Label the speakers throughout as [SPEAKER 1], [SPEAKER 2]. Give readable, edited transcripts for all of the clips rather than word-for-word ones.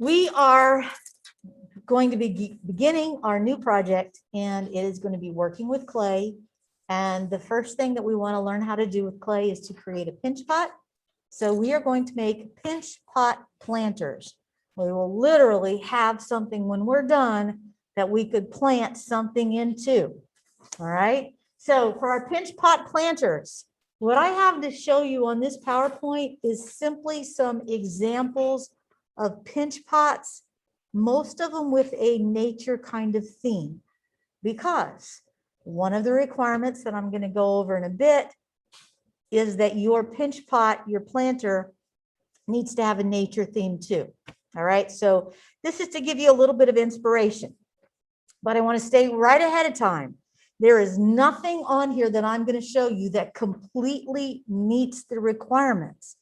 [SPEAKER 1] We are going to be beginning our new project, and it is going to be working with clay. And the first thing that we want to learn how to do with clay is to create a pinch pot. So we are going to make pinch pot planters. We will literally have something when we're done that we could plant something into. All right. So for our pinch pot planters, what I have to show you on this PowerPoint is simply some examples of pinch pots, most of them with a nature kind of theme, because one of the requirements that I'm going to go over in a bit is that your pinch pot, your planter, needs to have a nature theme too. All right. So this is to give you a little bit of inspiration, but I want to stay right ahead of time. There is nothing on here that I'm going to show you that completely meets the requirements.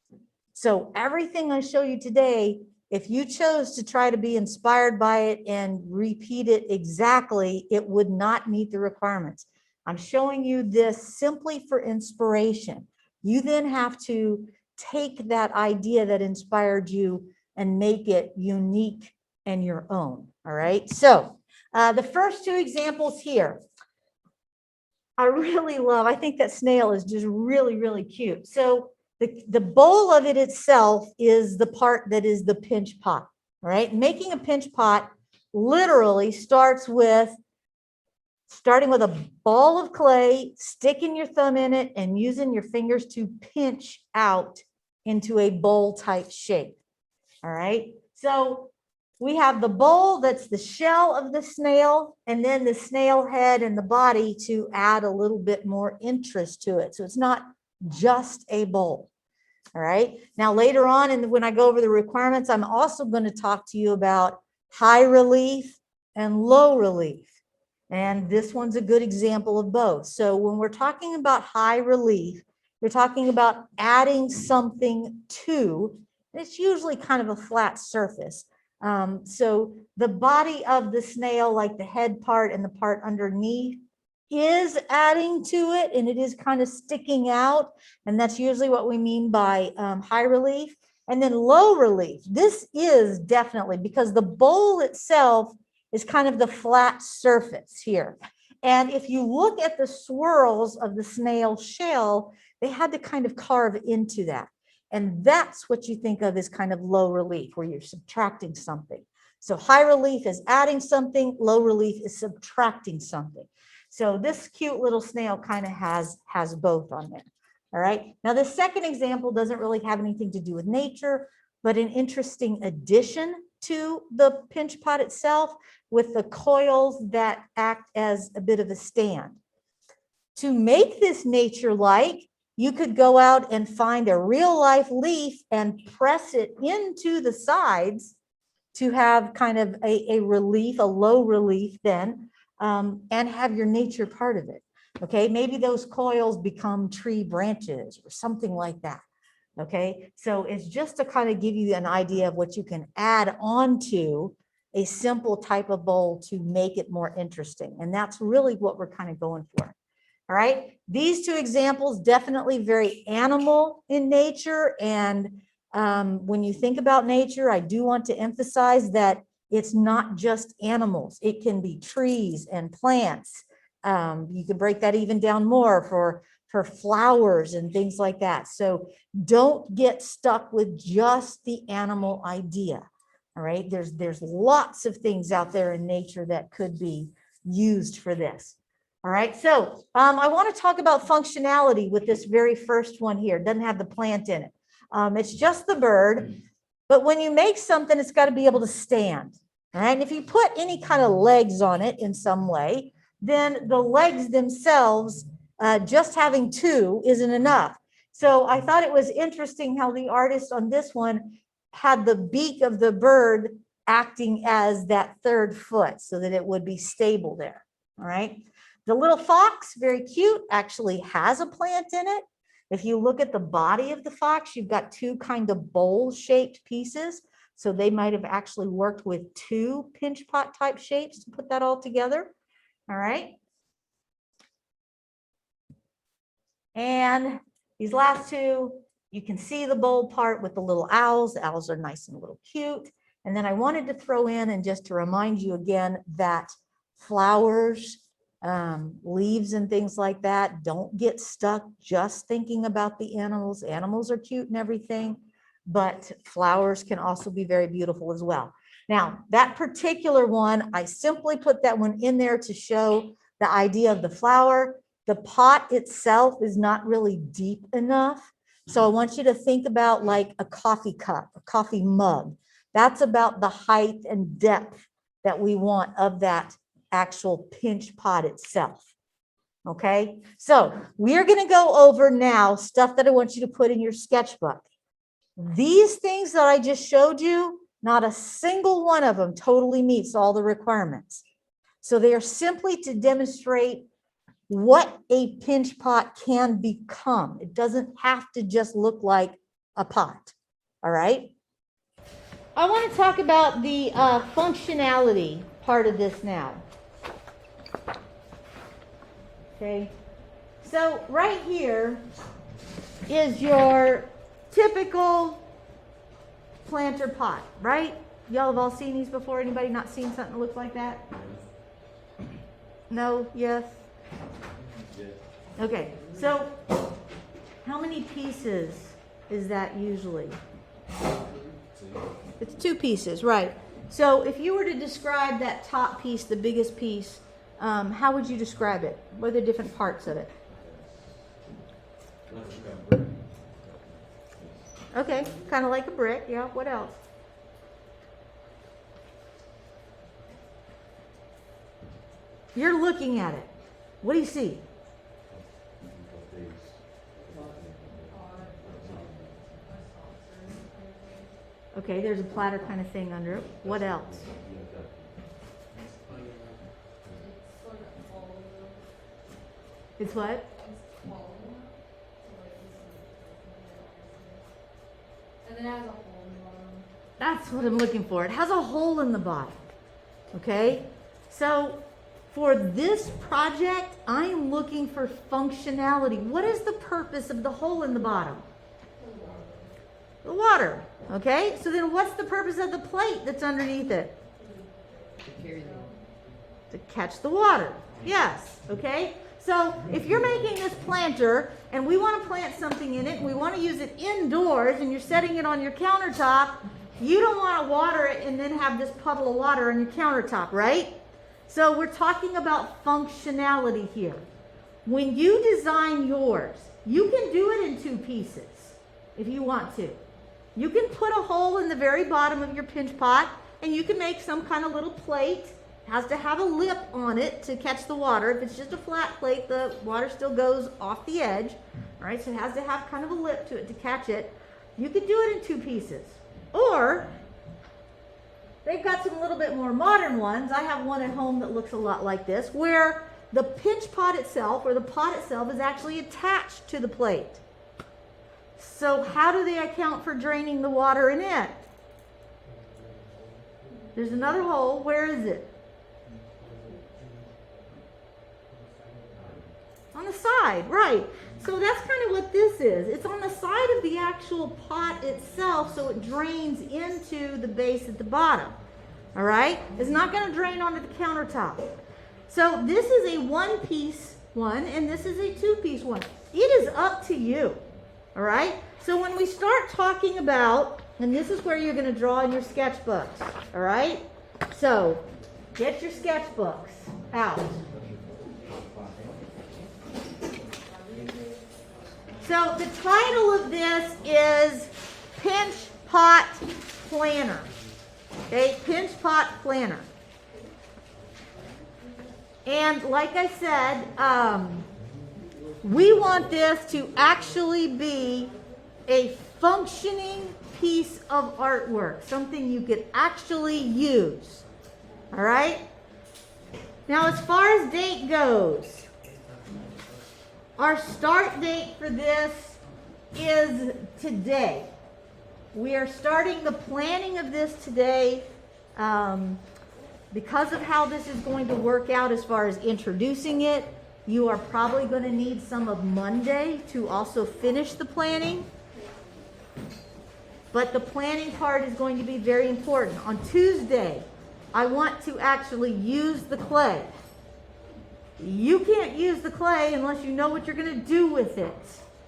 [SPEAKER 1] So everything I show you today, if you chose to try to be inspired by it and repeat it exactly, it would not meet the requirements. I'm showing you this simply for inspiration. You then have to take that idea that inspired you and make it unique and your own. All right. So the first two examples here, I really love. I think that snail is just really, really cute. So the bowl of it itself is the part that is the pinch pot. All right. Making a pinch pot literally starting with a ball of clay, sticking your thumb in it and using your fingers to pinch out into a bowl type shape. All right. So we have the bowl that's the shell of the snail, and then the snail head and the body to add a little bit more interest to it. So it's not just a bowl. All right. Now, later on, and when I go over the requirements, I'm also going to talk to you about high relief and low relief. And this one's a good example of both. So when we're talking about high relief, we're talking about adding something to, and it's usually kind of a flat surface. So the body of the snail, like the head part and the part underneath, is adding to it, and it is kind of sticking out. And that's usually what we mean by high relief. And then low relief. This is definitely, because the bowl itself is kind of the flat surface here. And if you look at the swirls of the snail shell, they had to kind of carve into that. And that's what you think of as kind of low relief, where you're subtracting something. So high relief is adding something, low relief is subtracting something. So this cute little snail kind of has both on there. All right. Now, the second example doesn't really have anything to do with nature, but an interesting addition to the pinch pot itself with the coils that act as a bit of a stand. To make this nature-like, you could go out and find a real life leaf and press it into the sides to have kind of a relief, a low relief then, and have your nature part of it. Okay, maybe those coils become tree branches or something like that. Okay, so it's just to kind of give you an idea of what you can add on to a simple type of bowl to make it more interesting. And that's really what we're kind of going for. All right, these two examples definitely very animal in nature. And when you think about nature, I do want to emphasize that it's not just animals. It can be trees and plants. You can break that even down more for flowers and things like that. So don't get stuck with just the animal idea. All right, there's lots of things out there in nature that could be used for this. All right, so I want to talk about functionality with this very first one here. It doesn't have the plant in it. It's just the bird. But when you make something, it's got to be able to stand. All right, and if you put any kind of legs on it in some way, then the legs themselves, just having two isn't enough. So I thought it was interesting how the artist on this one had the beak of the bird acting as that third foot so that it would be stable there. All right. The little fox, very cute, actually has a plant in it. If you look at the body of the fox, you've got two kind of bowl-shaped pieces. So they might have actually worked with two pinch pot type shapes to put that all together. All right. And these last two, you can see the bowl part with the little owls. The owls are nice and a little cute. And then I wanted to throw in, and just to remind you again, that flowers, leaves and things like that, don't get stuck just thinking about the animals. Animals are cute and everything, but flowers can also be very beautiful as well. Now, that particular one, I simply put that one in there to show the idea of the flower. The pot itself is not really deep enough. So I want you to think about like a coffee cup, a coffee mug. That's about the height and depth that we want of that actual pinch pot itself. Okay, so we're going to go over now stuff that I want you to put in your sketchbook. These things that I just showed you, not a single one of them totally meets all the requirements. So they are simply to demonstrate what a pinch pot can become. It doesn't have to just look like a pot. All right. I want to talk about the functionality part of this now. Okay. So right here is your typical planter pot, right? Y'all have all seen these before? Anybody not seen something that looks like that? No? Yes? Okay, so how many pieces is that usually? It's 2 pieces, right? So if you were to describe that top piece, the biggest piece, how would you describe it? What are the different parts of it? Okay, kind of like a brick, yeah. What else? You're looking at it. What do you see? Okay, there's a platter kind of thing under it. What else? It's what?
[SPEAKER 2] And then it has a hole in the bottom.
[SPEAKER 1] That's what I'm looking for. It has a hole in the bottom. Okay? So for this project, I'm looking for functionality. What is the purpose of the hole in the bottom? The water. Okay? So then what's the purpose of the plate that's underneath it? To catch the water. Yes. Okay? So if you're making this planter and we want to plant something in it, and we want to use it indoors, and you're setting it on your countertop, you don't want to water it and then have this puddle of water on your countertop, right? So we're talking about functionality here. When you design yours, you can do it in 2 pieces if you want to. You can put a hole in the very bottom of your pinch pot, and you can make some kind of little plate. It has to have a lip on it to catch the water. If it's just a flat plate, the water still goes off the edge. All right, so it has to have kind of a lip to it to catch it. You can do it in 2 pieces. Or they've got some little bit more modern ones. I have one at home that looks a lot like this, where the pinch pot itself, or the pot itself, is actually attached to the plate. So how do they account for draining the water in it? There's another hole. Where is it? On the side, right. So that's kind of what this is. It's on the side of the actual pot itself, so it drains into the base at the bottom. All right? It's not going to drain onto the countertop. So this is a 1-piece one, and this is a 2-piece one. It is up to you. All right? So when we start talking about, and this is where you're going to draw in your sketchbooks. All right? So get your sketchbooks out. So the title of this is Pinch Pot Planner. Okay, Pinch Pot Planner. And like I said, we want this to actually be a functioning piece of artwork, something you could actually use. All right? Now, as far as date goes, our start date for this is today. We are starting the planning of this today. Because of how this is going to work out as far as introducing it, you are probably going to need some of Monday to also finish the planning. but the planning part is going to be very important. On Tuesday, I want to actually use the clay. You can't use the clay unless you know what you're going to do with it.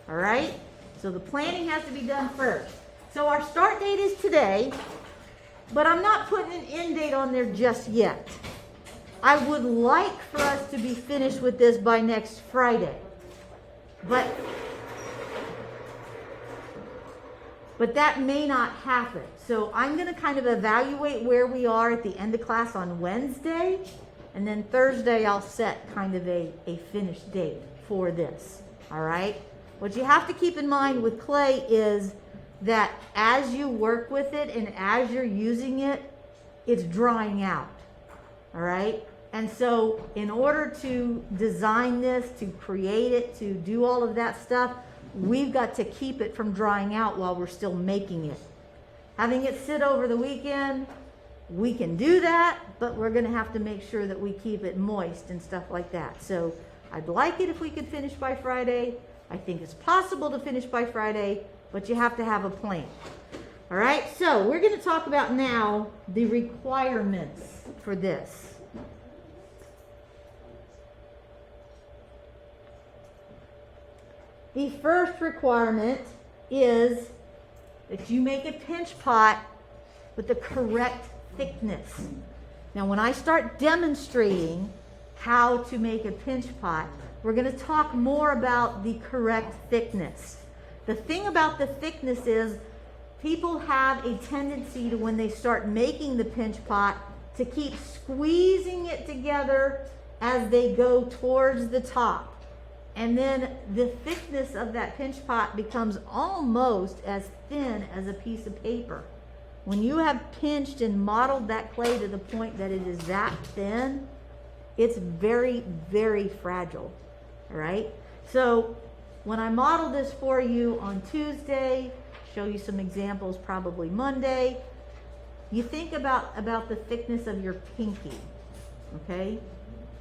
[SPEAKER 1] All right? So the planning has to be done first. So our start date is today, but I'm not putting an end date on there just yet. I would like for us to be finished with this by next Friday. But that may not happen. So I'm going to kind of evaluate where we are at the end of class on Wednesday. And then Thursday, I'll set kind of a finish date for this. All right? What you have to keep in mind with clay is that as you work with it and as you're using it, it's drying out. All right? And so in order to design this, to create it, to do all of that stuff, we've got to keep it from drying out while we're still making it. Having it sit over the weekend, we can do that, but we're going to have to make sure that we keep it moist and stuff like that. So I'd like it if we could finish by Friday. I think it's possible to finish by Friday, but you have to have a plan. All right, so we're going to talk about now the requirements for this. The first requirement is that you make a pinch pot with the correct thickness. Now, when I start demonstrating how to make a pinch pot, we're going to talk more about the correct thickness. The thing about the thickness is people have a tendency to, when they start making the pinch pot, to keep squeezing it together as they go towards the top. And then the thickness of that pinch pot becomes almost as thin as a piece of paper. When you have pinched and modeled that clay to the point that it is that thin, it's very, very fragile. All right? So when I model this for you on Tuesday, show you some examples probably Monday, you think about the thickness of your pinky. Okay?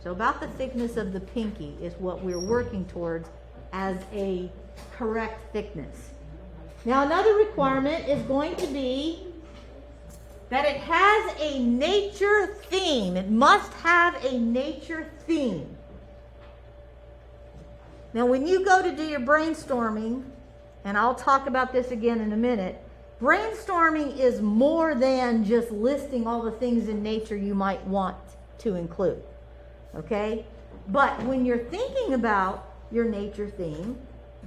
[SPEAKER 1] So about the thickness of the pinky is what we're working towards as a correct thickness. Now, another requirement is going to be that it has a nature theme. It must have a nature theme. Now, when you go to do your brainstorming, and I'll talk about this again in a minute, brainstorming is more than just listing all the things in nature you might want to include. Okay? But when you're thinking about your nature theme,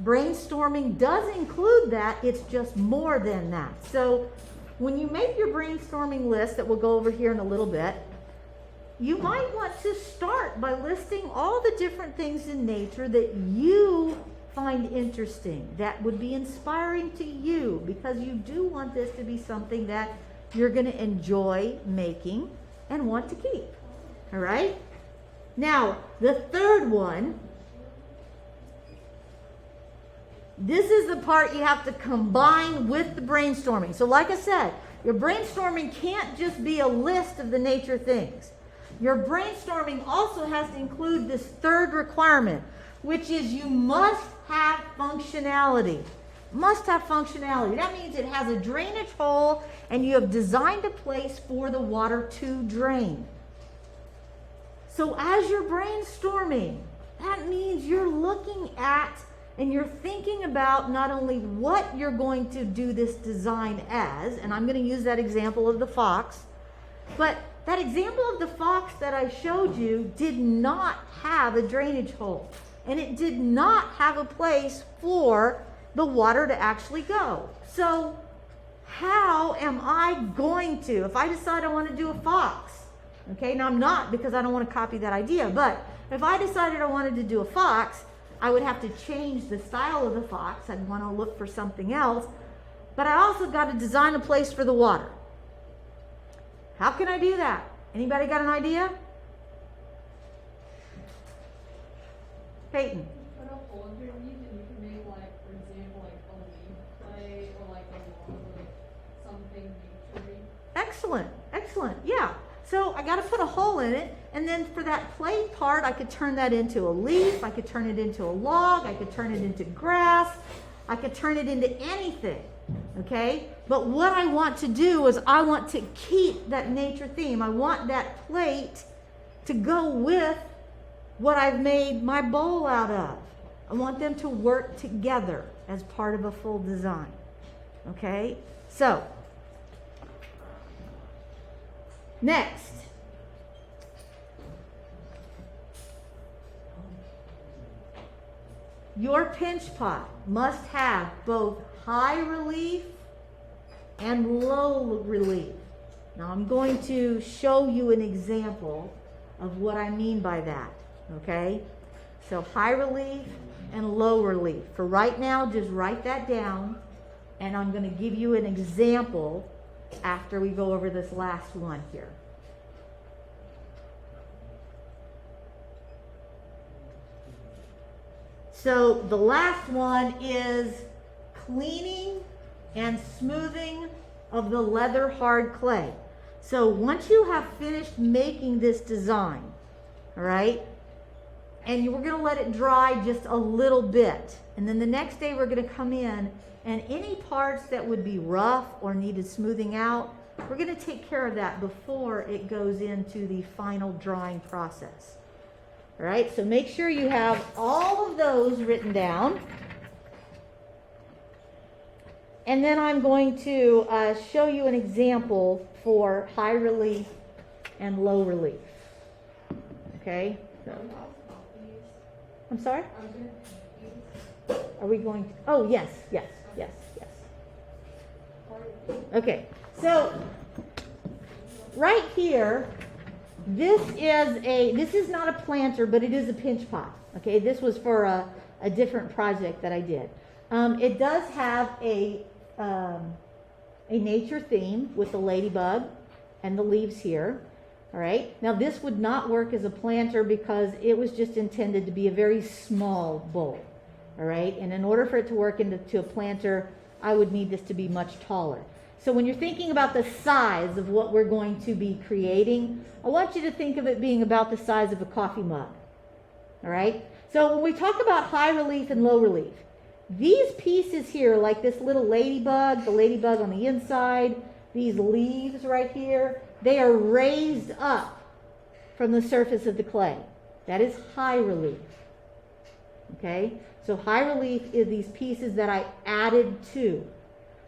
[SPEAKER 1] brainstorming does include that. It's just more than that. So when you make your brainstorming list that we'll go over here in a little bit, you might want to start by listing all the different things in nature that you find interesting, that would be inspiring to you, because you do want this to be something that you're going to enjoy making and want to keep. All right? Now, the third one, this is the part you have to combine with the brainstorming. So like I said, your brainstorming can't just be a list of the nature things. Your brainstorming also has to include this third requirement, which is you must have functionality. Must have functionality. That means it has a drainage hole and you have designed a place for the water to drain. So as you're brainstorming, that means you're looking at and you're thinking about not only what you're going to do this design as, and I'm going to use that example of the fox, but that example of the fox that I showed you did not have a drainage hole, and it did not have a place for the water to actually go. So how am I going to, if I decide I want to do a fox, okay, now I'm not, because I don't want to copy that idea, but if I decided I wanted to do a fox, I would have to change the style of the fox. I'd want to look for something else, but I also got to design a place for the water. How can I do that? Anybody got an idea? Peyton.
[SPEAKER 2] Put a hole underneath and you can make, like, for example, like a leaf clay or like a log, like something naturey.
[SPEAKER 1] Excellent, excellent, yeah. So I got to put a hole in it, and then for that clay part, I could turn that into a leaf, I could turn it into a log, I could turn it into grass, I could turn it into anything. Okay? But what I want to do is I want to keep that nature theme. I want that plate to go with what I've made my bowl out of. I want them to work together as part of a full design. Okay? So, next. Your pinch pot must have both high relief and low relief. Now I'm going to show you an example of what I mean by that, okay? So high relief and low relief. For right now, just write that down, and I'm going to give you an example after we go over this last one here. So the last one is cleaning and smoothing of the leather hard clay. So once you have finished making this design, all right, and we're going to let it dry just a little bit. And then the next day we're going to come in, and any parts that would be rough or needed smoothing out, we're going to take care of that before it goes into the final drying process. All right, so make sure you have all of those written down. And then I'm going to show you an example for high relief and low relief. Okay? So, I'm sorry? Are we going to? Oh, yes. Okay, so right here, this is not a planter, but it is a pinch pot. Okay, this was for a different project that I did. It does have a nature theme with the ladybug and the leaves here. All right, now this would not work as a planter because it was just intended to be a very small bowl. All right, and in order for it to work into a planter, I would need this to be much taller. So when you're thinking about the size of what we're going to be creating, I want you to think of it being about the size of a coffee mug. All right? So when we talk about high relief and low relief, these pieces here, like this little ladybug, the ladybug on the inside, these leaves right here, they are raised up from the surface of the clay. That is high relief. Okay? So high relief is these pieces that I added to.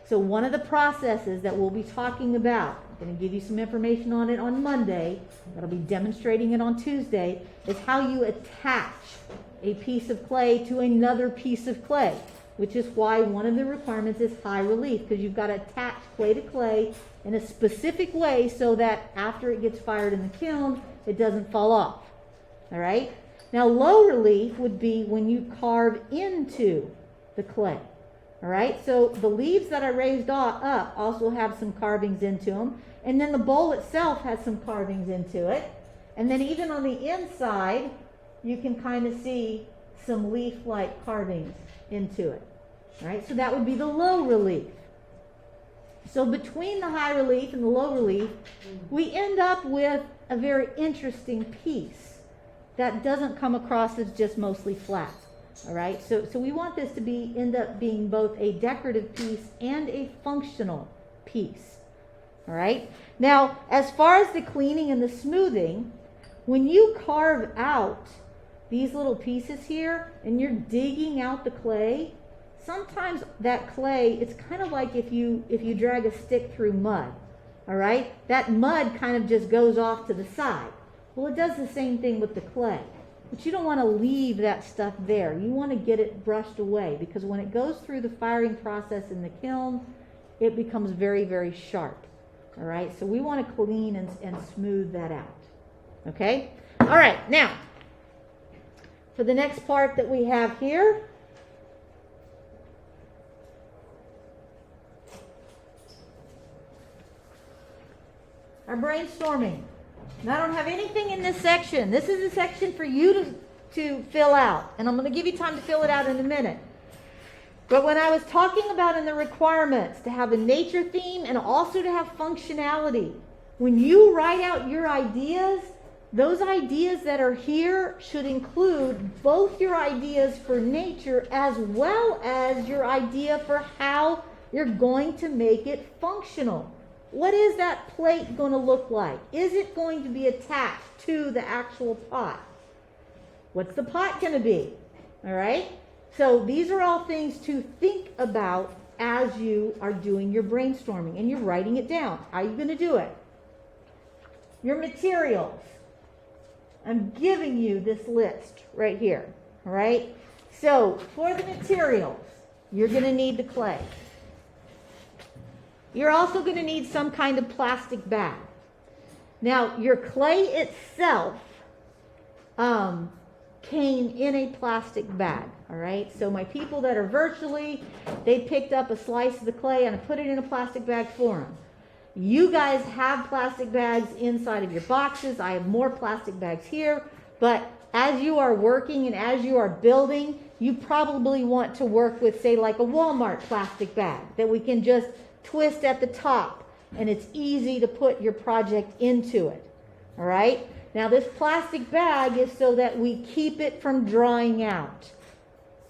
[SPEAKER 1] So one of the processes that we'll be talking about, I'm going to give you some information on it on Monday, but I'll be demonstrating it on Tuesday, is how you attach a piece of clay to another piece of clay, which is why one of the requirements is high relief, because you've got to attach clay to clay in a specific way so that after it gets fired in the kiln, it doesn't fall off. All right? Now, low relief would be when you carve into the clay. All right, so the leaves that I raised up also have some carvings into them. And then the bowl itself has some carvings into it. And then even on the inside, you can kind of see some leaf-like carvings into it. All right, so that would be the low relief. So between the high relief and the low relief, we end up with a very interesting piece that doesn't come across as just mostly flat. All right, so we want this to end up being both a decorative piece and a functional piece. All right, now as far as the cleaning and the smoothing, when you carve out these little pieces here and you're digging out the clay, sometimes that clay, it's kind of like if you drag a stick through mud. All right, that mud kind of just goes off to the side. Well, it does the same thing with the clay. But you don't want to leave that stuff there. You want to get it brushed away, because when it goes through the firing process in the kiln, it becomes very, very sharp. All right, so we want to clean and smooth that out. Okay? All right, now, for the next part that we have here, our brainstorming. Now, I don't have anything in this section. This is a section for you to fill out. And I'm going to give you time to fill it out in a minute. But when I was talking about in the requirements to have a nature theme and also to have functionality, when you write out your ideas, those ideas that are here should include both your ideas for nature as well as your idea for how You're going to make it functional. What is that plate going to look like? Is it going to be attached to the actual pot? What's the pot going to be? All right? So these are all things to think about as you are doing your brainstorming and you're writing it down. How are you going to do it? Your materials. I'm giving you this list right here. All right? So for the materials, you're going to need the clay. You're also going to need some kind of plastic bag. Now, your clay itself came in a plastic bag, all right? So my people that are virtually, they picked up a slice of the clay and I put it in a plastic bag for them. You guys have plastic bags inside of your boxes. I have more plastic bags here, but as you are working and as you are building, you probably want to work with, say, like a Walmart plastic bag that we can just twist at the top and it's easy to put your project into it. All right? Now this plastic bag is so that we keep it from drying out.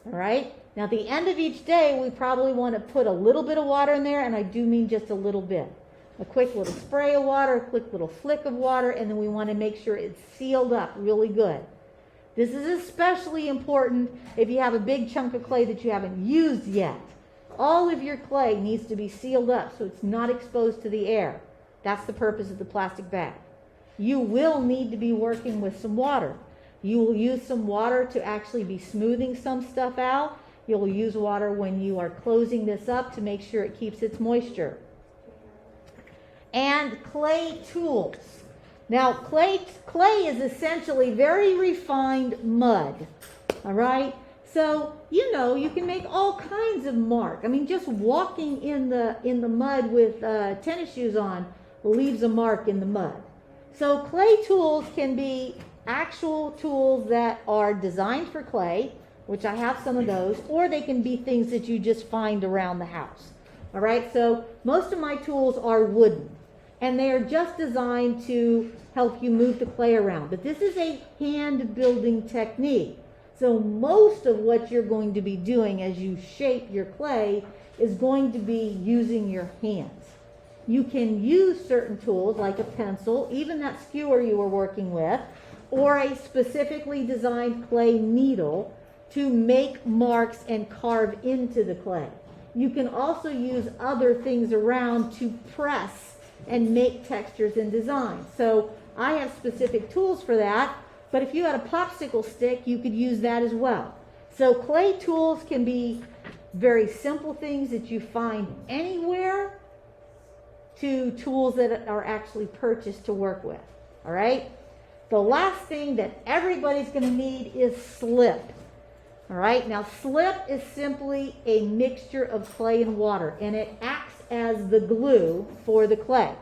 [SPEAKER 1] All right? Now at the end of each day, we probably want to put a little bit of water in there, and I do mean just a little bit. A quick little spray of water, a quick little flick of water, and then we want to make sure it's sealed up really good. This is especially important if you have a big chunk of clay that you haven't used yet. All of your clay needs to be sealed up so it's not exposed to the air. That's the purpose of the plastic bag. You will need to be working with some water. You will use some water to actually be smoothing some stuff out. You'll use water when you are closing this up to make sure it keeps its moisture. And clay tools. Now, clay is essentially very refined mud, all right? So, you know, you can make all kinds of mark. I mean, just walking in the mud with tennis shoes on leaves a mark in the mud. So clay tools can be actual tools that are designed for clay, which I have some of those, or they can be things that you just find around the house. All right, so most of my tools are wooden, and they are just designed to help you move the clay around. But this is a hand building technique. So most of what you're going to be doing as you shape your clay is going to be using your hands. You can use certain tools like a pencil, even that skewer you were working with, or a specifically designed clay needle to make marks and carve into the clay. You can also use other things around to press and make textures and designs. So I have specific tools for that, but if you had a popsicle stick, you could use that as well. So clay tools can be very simple things that you find anywhere to tools that are actually purchased to work with, all right? The last thing that everybody's going to need is slip, all right? Now, slip is simply a mixture of clay and water, and it acts as the glue for the clay.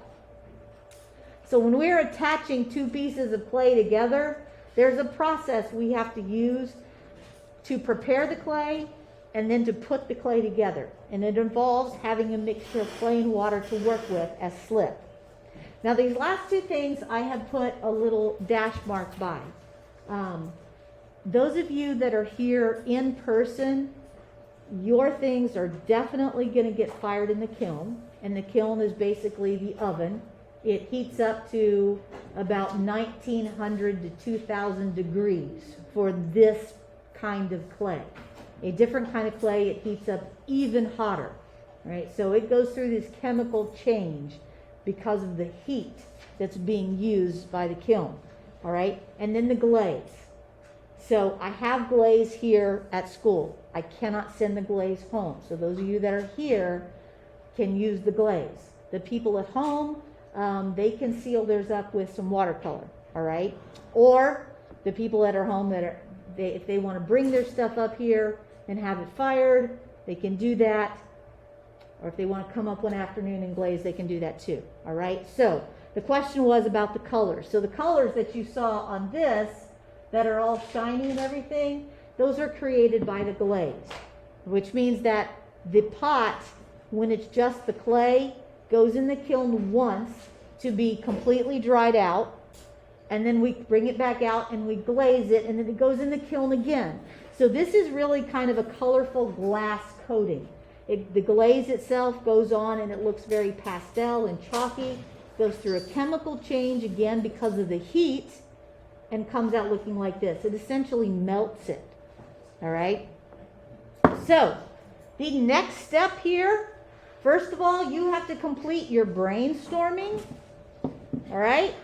[SPEAKER 1] So when we're attaching two pieces of clay together, there's a process we have to use to prepare the clay and then to put the clay together. And it involves having a mixture of clay and water to work with as slip. Now these last two things I have put a little dash mark by. Those of you that are here in person, your things are definitely going to get fired in the kiln. And the kiln is basically the oven. It heats up to about 1900 to 2000 degrees for this kind of clay. A different kind of clay, it heats up even hotter, right? So it goes through this chemical change because of the heat that's being used by the kiln, all right? And then the glaze. So I have glaze here at school. I cannot send the glaze home. So those of you that are here can use the glaze. The people at home, they can seal theirs up with some watercolor, all right? Or the people at our home that are, if they want to bring their stuff up here and have it fired, they can do that. Or if they want to come up one afternoon and glaze, they can do that too. All right? So the question was about the colors. So the colors that you saw on this that are all shiny and everything, those are created by the glaze, which means that the pot, when it's just the clay, goes in the kiln once to be completely dried out. And then we bring it back out and we glaze it, and then it goes in the kiln again. So this is really kind of a colorful glass coating. The glaze itself goes on and it looks very pastel and chalky, goes through a chemical change again because of the heat, and comes out looking like this. It essentially melts it. All right? So, the next step here, first of all, you have to complete your brainstorming. All right?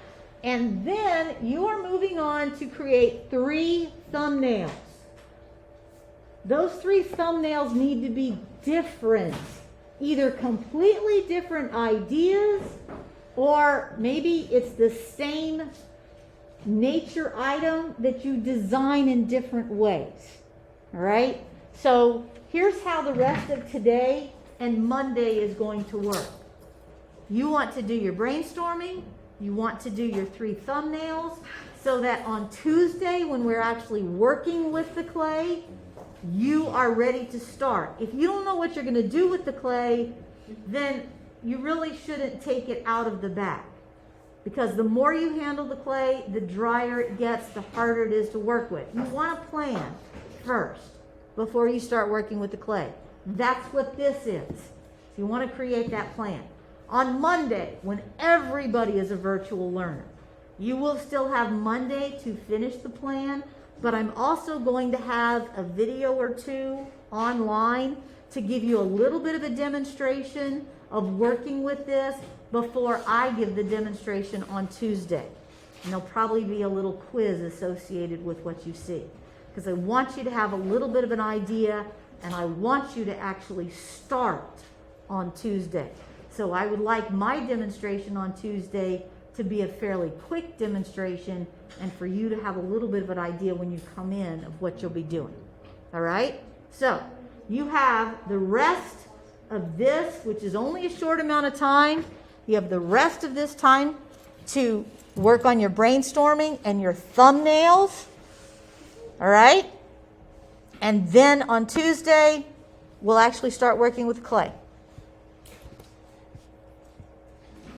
[SPEAKER 1] And then you are moving on to create 3 thumbnails. Those 3 thumbnails need to be different, either completely different ideas, or maybe it's the same nature item that you design in different ways. All right? So here's how the rest of today and Monday is going to work. You want to do your brainstorming, you want to do your 3 thumbnails, so that on Tuesday, when we're actually working with the clay, you are ready to start. If you don't know what you're going to do with the clay, then you really shouldn't take it out of the bag. Because the more you handle the clay, the drier it gets, the harder it is to work with. You want to plan first before you start working with the clay. That's what this is. So you want to create that plan. On Monday, when everybody is a virtual learner, you will still have Monday to finish the plan, but I'm also going to have a video or 2 online to give you a little bit of a demonstration of working with this before I give the demonstration on Tuesday. And there'll probably be a little quiz associated with what you see, because I want you to have a little bit of an idea, and I want you to actually start on Tuesday. So I would like my demonstration on Tuesday to be a fairly quick demonstration, and for you to have a little bit of an idea when you come in of what you'll be doing. All right? So you have the rest of this, which is only a short amount of time. You have the rest of this time to work on your brainstorming and your thumbnails. All right? And then on Tuesday, we'll actually start working with clay.